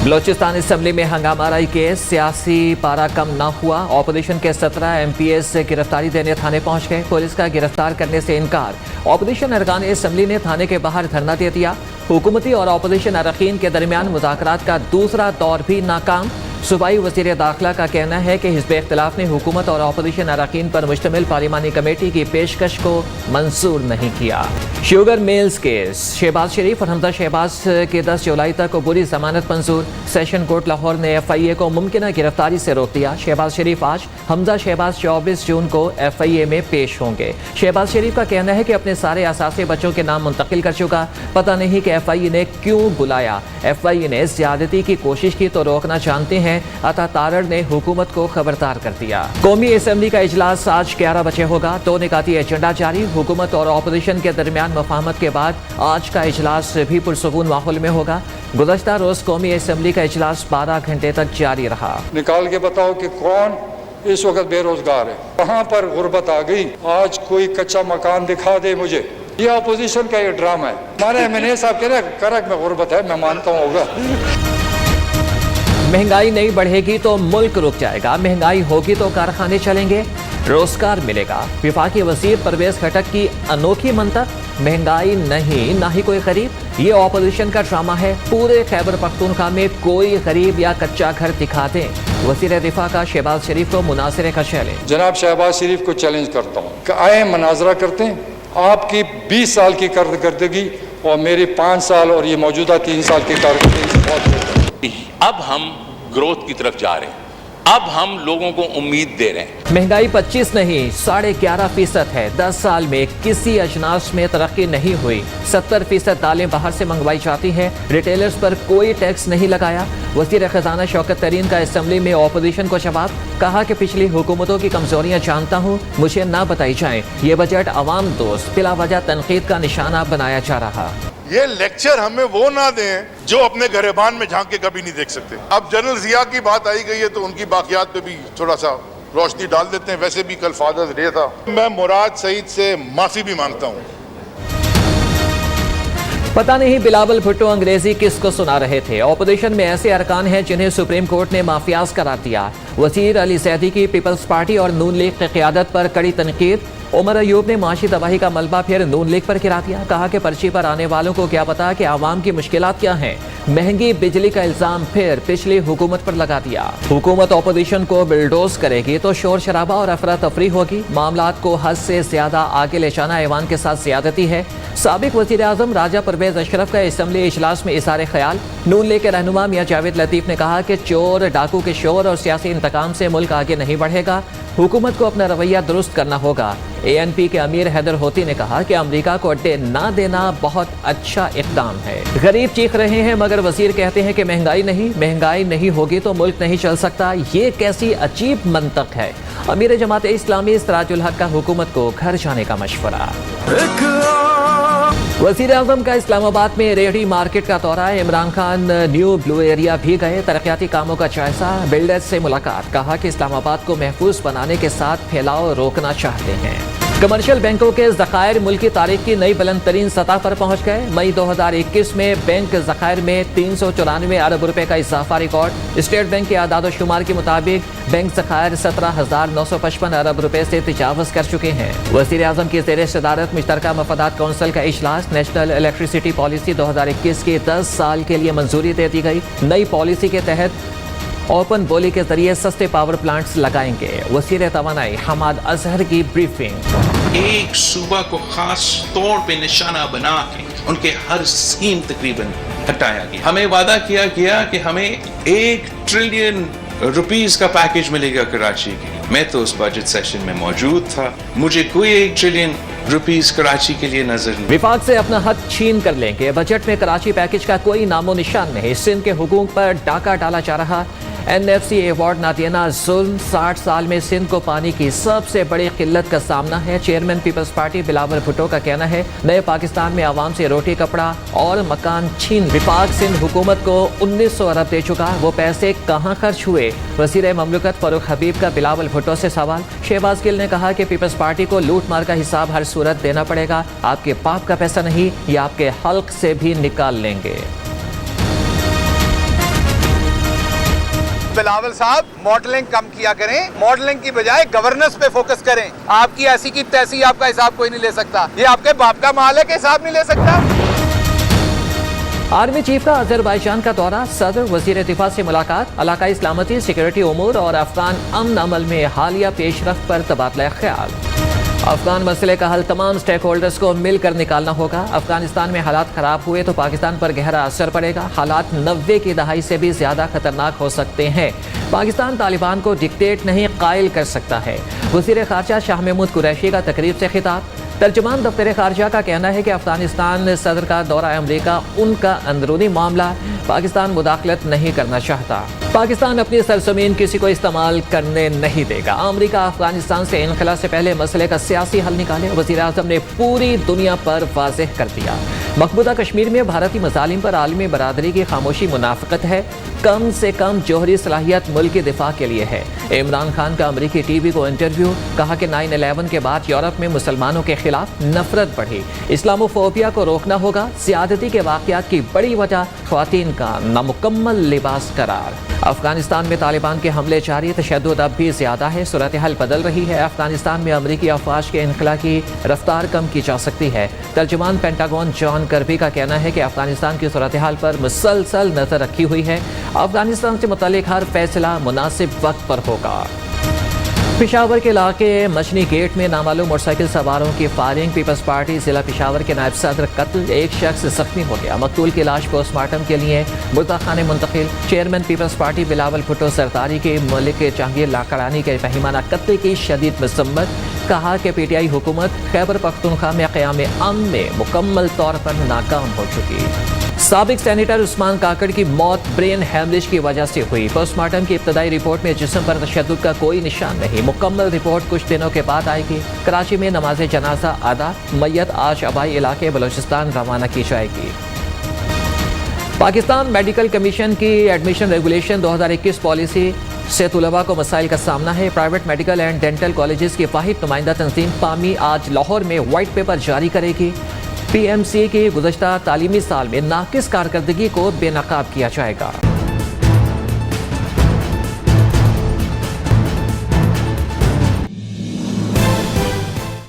Balochistan assembly में हंगामा राई केस, सियासी पारा कम न हुआ। ऑपोजिशन के 17 MPs गिरफ्तारी देने थाने पहुंच गए। पुलिस का गिरफ्तार करने से इनकार। ऑपोजिशन अरकान असम्बली ने थाने के बाहर धरना दे दिया। हुकूमती और ऑपोजिशन अरकान के दरमियान मुज़ाकरात का दूसरा दौर भी नाकाम। सूबाई वज़ीर दाखिला का कहना है कि हिज़्ब इख्तिलाफ ने हुकूमत और ऑपोजिशन अरकान पर मुश्तमिल पार्लिमानी कमेटी की पेशकश को मंजूर नहीं किया। शुगर मिल्स केस, शहबाज शरीफ और हमजा शहबाज के 10 जुलाई तक बुरी जमानत मंजूर। सेशन कोर्ट लाहौर ने FIA को मुमकिन गिरफ्तारी से रोक दिया। शहबाज शरीफ आज, हमजा शहबाज 24 जून को FIA में पेश होंगे। शहबाज शरीफ का कहना है कि अपने सारे असासे बच्चों के नाम मुंतकिल कर चुका, पता नहीं कि FIA ने क्यों बुलाया। FIA ने ज्यादती की कोशिश की तो रोकना जानते हैं, अता तारड़ ने हुकूमत को खबरदार कर दिया। कौमी असम्बली का इजलास आज 11 बजे होगा। 2 निकाती एजेंडा जारी। हुकूमत और ऑपोजिशन के दरमियान मफाहमत के बाद आज का इजलास भी पुरसुकून माहौल में होगा। गुज़श्ता रोज कौमी असम्बली का इजलास 12 घंटे तक जारी रहा। निकाल के बताओ कि कौन इस वक्त बेरोजगार है, कहाँ पर गुर्बत आ गई। आज कोई कच्चा मकान दिखा दे मुझे। ये अपोजिशन का ये ड्रामा है। हमारे MNA साहब कह रहे करक में गुर्बत है, मैं मानता हूँ होगा। महंगाई नहीं बढ़ेगी तो मुल्क रुक जाएगा, महंगाई होगी तो कारखाने चलेंगे, रोजगार मिलेगा। वफाकी वज़ीर परवेज खटक की अनोखी मंतक, महंगाई नहीं ना ही कोई गरीब। ये ऑपोजिशन का ड्रामा है। पूरे खैबर पख्तूनख्वा में कोई गरीब या कच्चा घर दिखा दें। वज़ीर दिफा का शहबाज शरीफ को मुनासिर का चैलेंज। जनाब शहबाज शरीफ को चैलेंज करता हूँ कि आए मनाजरा करते हैं। आपकी 20 साल की कारकर्दगी और मेरी 5 साल और ये मौजूदा 3 साल की कारकर्दगी बहुत। अब हम ग्रोथ की तरफ जा रहे हैं। अब हम लोगों को उम्मीद दे रहे हैं। महंगाई 25 नहीं 11.5% है। 10 साल में किसी अजनास में तरक्की नहीं हुई। 70% दालें बाहर से मंगवाई जाती हैं। रिटेलर्स पर कोई टैक्स नहीं लगाया। वज़ीर खजाना शौकत तरीन का असम्बली में ऑपोजिशन को जवाब, कहा कि पिछली हुकूमतों की कमजोरियां जानता हूं, मुझे ना बताई जाएं। ये बजट अवाम दोस्त बिला वजह तनकीद का निशाना बनाया जा रहा। ये लेक्चर हमें वो ना दें जो अपने गरेबान में झांक के कभी नहीं देख सकते। अब जनरल जिया की बात आई गई है तो उनकी बाकियात पे भी थोड़ा सा रोशनी डाल देते हैं। वैसे भी कल फादर्स डे था। मैं मुराद सईद से माफी भी मांगता हूँ। पता नहीं बिलावल भुट्टो अंग्रेजी किसको सुना रहे थे। ऑपोजिशन में ऐसे अरकान हैं जिन्हें सुप्रीम कोर्ट ने माफियाज करार दिया। वजीर अली जैदी की पीपल्स पार्टी और नून लीग की क़यादत पर कड़ी तनकीद। उमर अयूब ने माशी तबाही का मलबा फिर नून लीग पर गिरा दिया। कहा कि पर्ची पर आने वालों को क्या पता कि आवाम की मुश्किलात क्या हैं। महंगी बिजली का इल्जाम फिर पिछली हुकूमत पर लगा दिया। हुकूमत ऑपोजिशन को बिल्डोज करेगी तो शोर शराबा और अफरा तफरी होगी। मामलात को हद से ज्यादा आगे ले जाना ऐवान के साथ ज्यादती है। साबिक वज़ीर आज़म राजा परवेज अशरफ का असम्बली इजलास में इज़हार ख्याल। नून लीग के रहनुमा मियां जावेद लतीफ़ ने कहा कि चोर डाकू के शोर और सियासी इंतकाम से मुल्क आगे नहीं बढ़ेगा। हुकूमत को अपना रवैया दुरुस्त करना होगा। ANP के अमीर हैदर होती ने कहा कि अमेरिका को अड्डे ना देना बहुत अच्छा इक़दाम है। गरीब चीख रहे हैं मगर वज़ीर कहते हैं कि महंगाई नहीं होगी तो मुल्क नहीं चल सकता। ये कैसी अजीब मंतक है। अमीर जमात इस्लामी सिराजुल हक का हुकूमत को घर जाने का मशवरा। वज़ीर आज़म का इस्लामाबाद में रेहड़ी मार्केट का दौरा। Imran Khan new blue area भी गए। तरक्याती कामों का जायजा, बिल्डर्स से मुलाकात। कहा कि इस्लामाबाद को महफूज बनाने के साथ फैलाव रोकना चाहते हैं। कमर्शियल बैंकों के ज़खायर मुल्क की तारीख की नई बुलंद तरीन सतह पर पहुंच गए। मई 2021 में बैंक ज़खायर में 394 अरब रुपए का इजाफा रिकॉर्ड। स्टेट बैंक के आदाद शुमार के मुताबिक बैंक ज़खायर 17,955 अरब रुपए से तजावज़ कर चुके हैं। वज़ीर आज़म की ज़ेर सदारत मुश्तरका मफादात कौंसिल का इजलास। नेशनल इलेक्ट्रिसिटी पॉलिसी 2021 की 10 साल के लिए मंजूरी दे दी गई। नई पॉलिसी के तहत ओपन बोली के जरिए सस्ते पावर प्लांट्स लगाएंगे। वज़ीर तवानाई हमाद अजहर की ब्रीफिंग। एक सूबा को खास तौर पे निशाना बना के उनके हर स्कीम तकरीबन हटाया गया। हमें वादा किया गया कि हमें 1 ट्रिलियन रुपीस का पैकेज मिलेगा कराची के लिए। मैं तो उस बजट सेशन में मौजूद था। मुझे कोई 1 ट्रिलियन रुपीस कराची के लिए नजर नहीं। विफाक से अपना हक छीन कर लेंगे। बजट में कराची पैकेज का कोई नामो निशान नहीं। सिंध के हुकूक पर डाका डाला जा रहा। NFC अवार्ड ना देना जुल्म। 60 साल में सिंध को पानी की सबसे बड़ी किल्लत का सामना है। चेयरमैन पीपल्स पार्टी बिलावल भुट्टो का कहना है नए पाकिस्तान में आवाम से रोटी कपड़ा और मकान छीन। विफाक सिंध हुकूमत को 1900 अरब दे चुका, वो पैसे कहाँ खर्च हुए। वज़ीर ममलकत फरूख हबीब का बिलावल भुट्टो से सवाल। शहबाज गिल ने कहा कि पीपल्स पार्टी को लूट मार का हिसाब हर सूरत देना पड़ेगा। आपके बाप का पैसा नहीं, ये आपके हल्क से भी निकाल लेंगे। بلاول صاحب ماڈلنگ کم کیا کریں, ماڈلنگ کی بجائے گورننس پہ فوکس کریں. آپ کی ایسی کی تیسی آپ کا حساب کوئی نہیں لے سکتا, یہ آپ کے باپ کا مال ہے کہ حساب نہیں لے سکتا. آرمی چیف کا آذربائیجان کا دورہ, صدر وزیر دفاع سے ملاقات, علاقائی سلامتی, سیکورٹی امور اور افغان امن عمل میں حالیہ پیش رفت پر تبادلہ خیال. افغان مسئلے کا حل تمام سٹیک ہولڈرز کو مل کر نکالنا ہوگا. افغانستان میں حالات خراب ہوئے تو پاکستان پر گہرا اثر پڑے گا. حالات 90 کی دہائی سے بھی زیادہ خطرناک ہو سکتے ہیں. پاکستان طالبان کو ڈکٹیٹ نہیں قائل کر سکتا ہے. وزیر خارجہ شاہ محمود قریشی کا تقریب سے خطاب. ترجمان دفتر خارجہ کا کہنا ہے کہ افغانستان صدر کا دورہ امریکہ ان کا اندرونی معاملہ, پاکستان مداخلت نہیں کرنا چاہتا. پاکستان اپنی سرزمین کسی کو استعمال کرنے نہیں دے گا. امریکہ افغانستان سے انخلا سے پہلے مسئلے کا سیاسی حل نکالے, وزیر اعظم نے پوری دنیا پر واضح کر دیا. مقبوضہ کشمیر میں بھارتی مظالم پر عالمی برادری کی خاموشی منافقت ہے. کم سے کم جوہری صلاحیت ملک کے دفاع کے لیے ہے. عمران خان کا امریکی ٹی وی کو انٹرویو, کہا کہ 9/11 کے بعد یورپ میں مسلمانوں کے خلاف نفرت بڑھی. اسلاموفوبیا کو روکنا ہوگا. زیادتی کے واقعات کی بڑی وجہ خواتین کا نامکمل لباس قرار. افغانستان میں طالبان کے حملے جاری, تشدد اب بھی زیادہ ہے. صورتحال بدل رہی ہے. افغانستان میں امریکی افواج کے انخلا کی رفتار کم کی جا سکتی ہے. ترجمان پینٹاگون جان کربی کا کہنا ہے کہ افغانستان کی صورتحال پر مسلسل نظر رکھی ہوئی ہے. افغانستان سے متعلق ہر فیصلہ مناسب وقت پر ہوگا. پشاور کے علاقے مچھلی گیٹ میں نامعلوم موٹر سائیکل سواروں کی فائرنگ, پیپلز پارٹی ضلع پشاور کے نائب صدر قتل, ایک شخص زخمی ہو گیا. مقتول کی لاش پوسٹ مارٹم کے لیے مردہ خانے منتقل. چیئرمین پیپلز پارٹی بلاول بھٹو زرداری کے ملک جہانگیر لاکڑانی کے فہیمانہ قتل کی شدید مذمت, کہا کہ پی ٹی آئی حکومت خیبر پختونخوا میں قیام امن میں مکمل طور پر ناکام ہو چکی. سابق سینیٹر عثمان کاکڑ کی موت برین ہیمریج کی وجہ سے ہوئی. پوسٹ مارٹم کی ابتدائی رپورٹ میں جسم پر تشدد کا کوئی نشان نہیں. مکمل رپورٹ کچھ دنوں کے بعد آئے گی. کراچی میں نماز جنازہ ادا, میت آج آبائی علاقے بلوچستان روانہ کی جائے گی. پاکستان میڈیکل کمیشن کی ایڈمیشن ریگولیشن 2021 پالیسی سے طلباء کو مسائل کا سامنا ہے. Private medical and dental colleges کی واحد نمائندہ تنظیم پامی آج لاہور میں وائٹ پیپر جاری کرے گی. پی ایم سی کی گزشتہ تعلیمی سال میں ناقص کارکردگی کو بے نقاب کیا جائے گا.